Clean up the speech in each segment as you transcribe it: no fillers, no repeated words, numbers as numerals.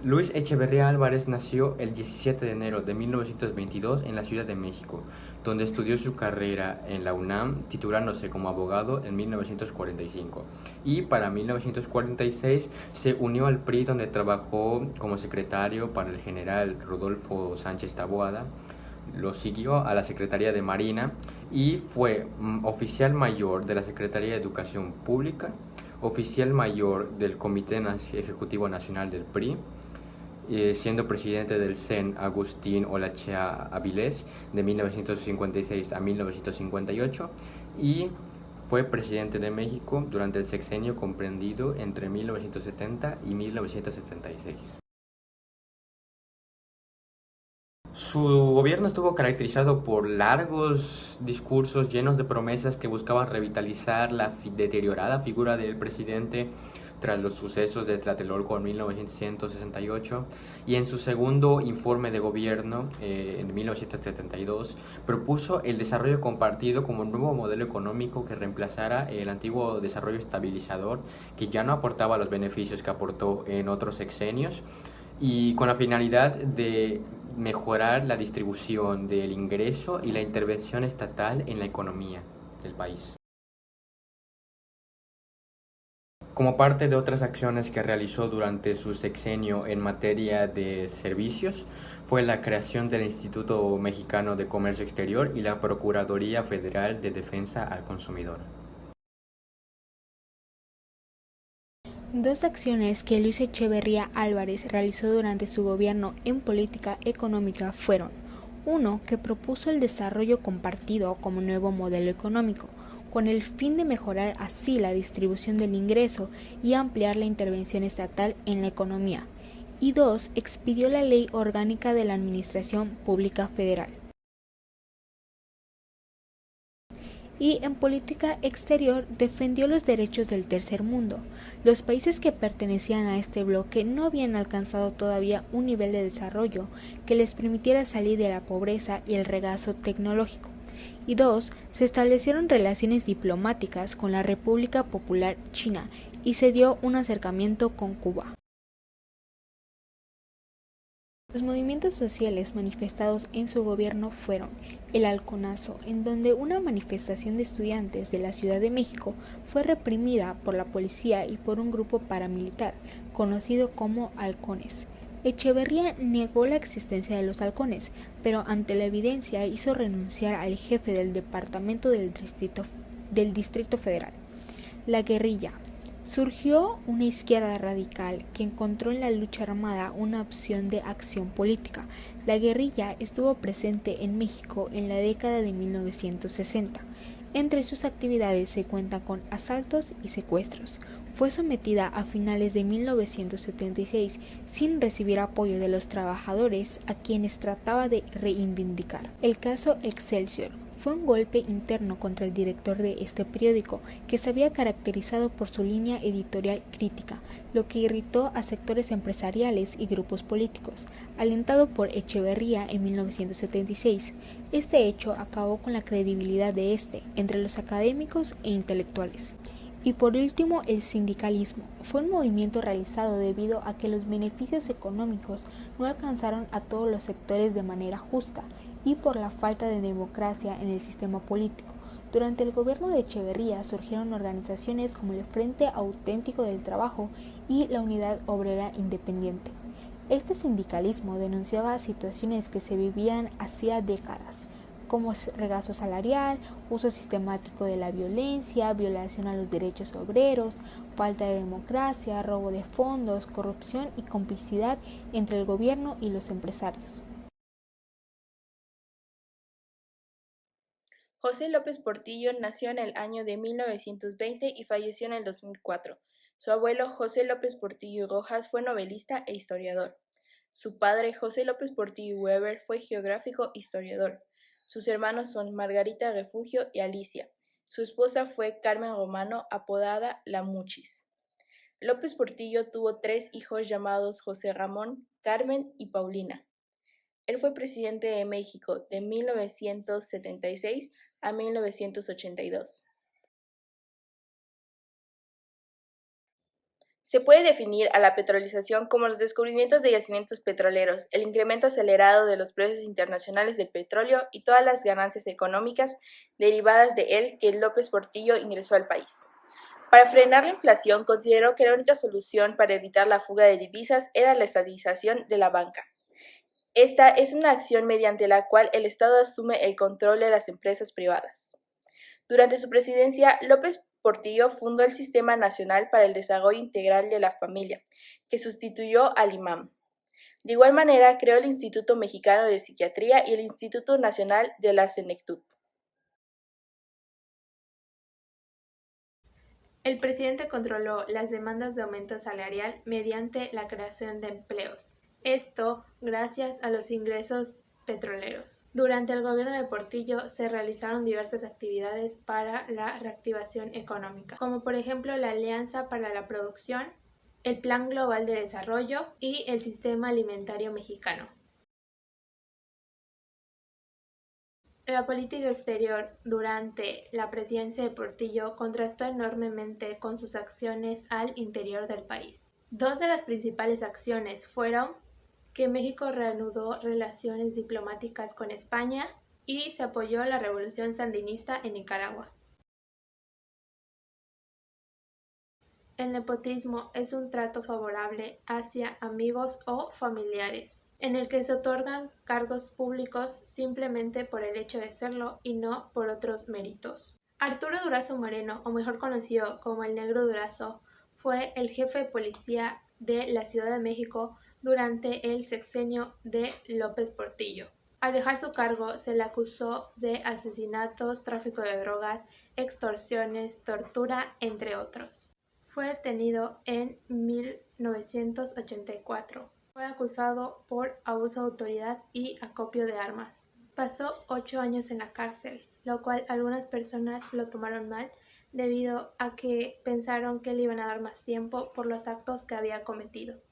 Luis Echeverría Álvarez nació el 17 de enero de 1922 en la Ciudad de México, donde estudió su carrera en la UNAM, titulándose como abogado en 1945. Y para 1946 se unió al PRI, donde trabajó como secretario para el general Rodolfo Sánchez Taboada. Lo siguió a la Secretaría de Marina y fue oficial mayor de la Secretaría de Educación Pública, oficial mayor del Comité Ejecutivo Nacional del PRI, siendo presidente del CEN Agustín Olachea Avilés de 1956 a 1958 y fue presidente de México durante el sexenio comprendido entre 1970 y 1976. Su gobierno estuvo caracterizado por largos discursos llenos de promesas que buscaban revitalizar la deteriorada figura del presidente tras los sucesos de Tlatelolco en 1968 y en su segundo informe de gobierno en 1972 propuso el desarrollo compartido como un nuevo modelo económico que reemplazara el antiguo desarrollo estabilizador que ya no aportaba los beneficios que aportó en otros sexenios y con la finalidad de mejorar la distribución del ingreso y la intervención estatal en la economía del país. Como parte de otras acciones que realizó durante su sexenio en materia de servicios, fue la creación del Instituto Mexicano de Comercio Exterior y la Procuraduría Federal de Defensa al Consumidor. Dos acciones que Luis Echeverría Álvarez realizó durante su gobierno en política económica fueron: uno, que propuso el desarrollo compartido como nuevo modelo económico, con el fin de mejorar así la distribución del ingreso y ampliar la intervención estatal en la economía; y dos, expidió la Ley Orgánica de la Administración Pública Federal. Y en política exterior defendió los derechos del tercer mundo. Los países que pertenecían a este bloque no habían alcanzado todavía un nivel de desarrollo que les permitiera salir de la pobreza y el regazo tecnológico. Y dos, se establecieron relaciones diplomáticas con la República Popular China y se dio un acercamiento con Cuba. Los movimientos sociales manifestados en su gobierno fueron el Halconazo, en donde una manifestación de estudiantes de la Ciudad de México fue reprimida por la policía y por un grupo paramilitar, conocido como halcones. Echeverría negó la existencia de los halcones, pero ante la evidencia hizo renunciar al jefe del departamento del Distrito Federal. La guerrilla. Surgió una izquierda radical que encontró en la lucha armada una opción de acción política. La guerrilla estuvo presente en México en la década de 1960. Entre sus actividades se cuentan con asaltos y secuestros. Fue sometida a finales de 1976 sin recibir apoyo de los trabajadores a quienes trataba de reivindicar. El caso Excelsior fue un golpe interno contra el director de este periódico, que se había caracterizado por su línea editorial crítica, lo que irritó a sectores empresariales y grupos políticos. Alentado por Echeverría en 1976, este hecho acabó con la credibilidad de este entre los académicos e intelectuales. Y por último, el sindicalismo. Fue un movimiento realizado debido a que los beneficios económicos no alcanzaron a todos los sectores de manera justa y por la falta de democracia en el sistema político. Durante el gobierno de Echeverría surgieron organizaciones como el Frente Auténtico del Trabajo y la Unidad Obrera Independiente. Este sindicalismo denunciaba situaciones que se vivían hacía décadas, como regazo salarial, uso sistemático de la violencia, violación a los derechos obreros, falta de democracia, robo de fondos, corrupción y complicidad entre el gobierno y los empresarios. José López Portillo nació en el año de 1920 y falleció en el 2004. Su abuelo, José López Portillo Rojas, fue novelista e historiador. Su padre, José López Portillo Weber, fue geográfico historiador. Sus hermanos son Margarita Refugio y Alicia. Su esposa fue Carmen Romano, apodada La Muchis. López Portillo tuvo tres hijos llamados José Ramón, Carmen y Paulina. Él fue presidente de México de 1976 a 1982. Se puede definir a la petrolización como los descubrimientos de yacimientos petroleros, el incremento acelerado de los precios internacionales del petróleo y todas las ganancias económicas derivadas de él que López Portillo ingresó al país. Para frenar la inflación, consideró que la única solución para evitar la fuga de divisas era la estatización de la banca. Esta es una acción mediante la cual el Estado asume el control de las empresas privadas. Durante su presidencia, López Portillo fundó el Sistema Nacional para el Desarrollo Integral de la Familia, que sustituyó al IMAM. De igual manera, creó el Instituto Mexicano de Psiquiatría y el Instituto Nacional de la Senectud. El presidente controló las demandas de aumento salarial mediante la creación de empleos. Esto gracias a los ingresos petroleros. Durante el gobierno de Portillo se realizaron diversas actividades para la reactivación económica, como por ejemplo la Alianza para la Producción, el Plan Global de Desarrollo y el Sistema Alimentario Mexicano. La política exterior durante la presidencia de Portillo contrastó enormemente con sus acciones al interior del país. Dos de las principales acciones fueron que México reanudó relaciones diplomáticas con España y se apoyó la revolución sandinista en Nicaragua. El nepotismo es un trato favorable hacia amigos o familiares, en el que se otorgan cargos públicos simplemente por el hecho de serlo y no por otros méritos. Arturo Durazo Moreno, o mejor conocido como el Negro Durazo, fue el jefe de policía de la Ciudad de México durante el sexenio de López Portillo. Al dejar su cargo, se le acusó de asesinatos, tráfico de drogas, extorsiones, tortura, entre otros. Fue detenido en 1984. Fue acusado por abuso de autoridad y acopio de armas. Pasó 8 años en la cárcel, lo cual algunas personas lo tomaron mal debido a que pensaron que le iban a dar más tiempo por los actos que había cometido.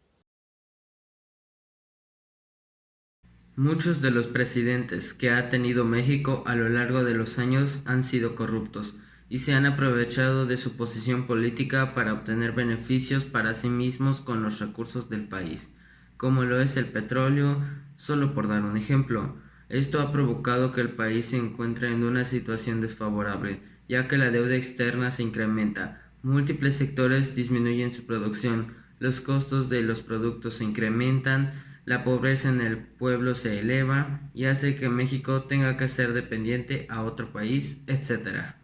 Muchos de los presidentes que ha tenido México a lo largo de los años han sido corruptos y se han aprovechado de su posición política para obtener beneficios para sí mismos con los recursos del país, como lo es el petróleo, solo por dar un ejemplo. Esto ha provocado que el país se encuentre en una situación desfavorable, ya que la deuda externa se incrementa, múltiples sectores disminuyen su producción, los costos de los productos se incrementan, la pobreza en el pueblo se eleva y hace que México tenga que ser dependiente a otro país, etc.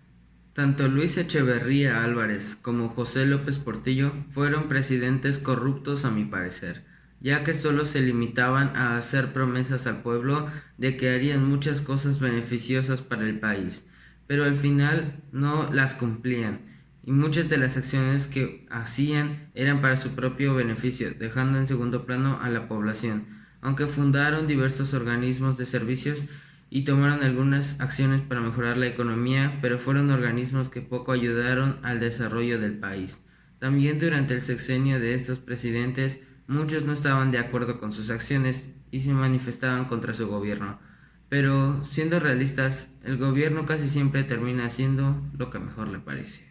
Tanto Luis Echeverría Álvarez como José López Portillo fueron presidentes corruptos a mi parecer, ya que solo se limitaban a hacer promesas al pueblo de que harían muchas cosas beneficiosas para el país, pero al final no las cumplían, y muchas de las acciones que hacían eran para su propio beneficio, dejando en segundo plano a la población, aunque fundaron diversos organismos de servicios y tomaron algunas acciones para mejorar la economía, pero fueron organismos que poco ayudaron al desarrollo del país. También durante el sexenio de estos presidentes, muchos no estaban de acuerdo con sus acciones y se manifestaban contra su gobierno. Pero, siendo realistas, el gobierno casi siempre termina haciendo lo que mejor le parece.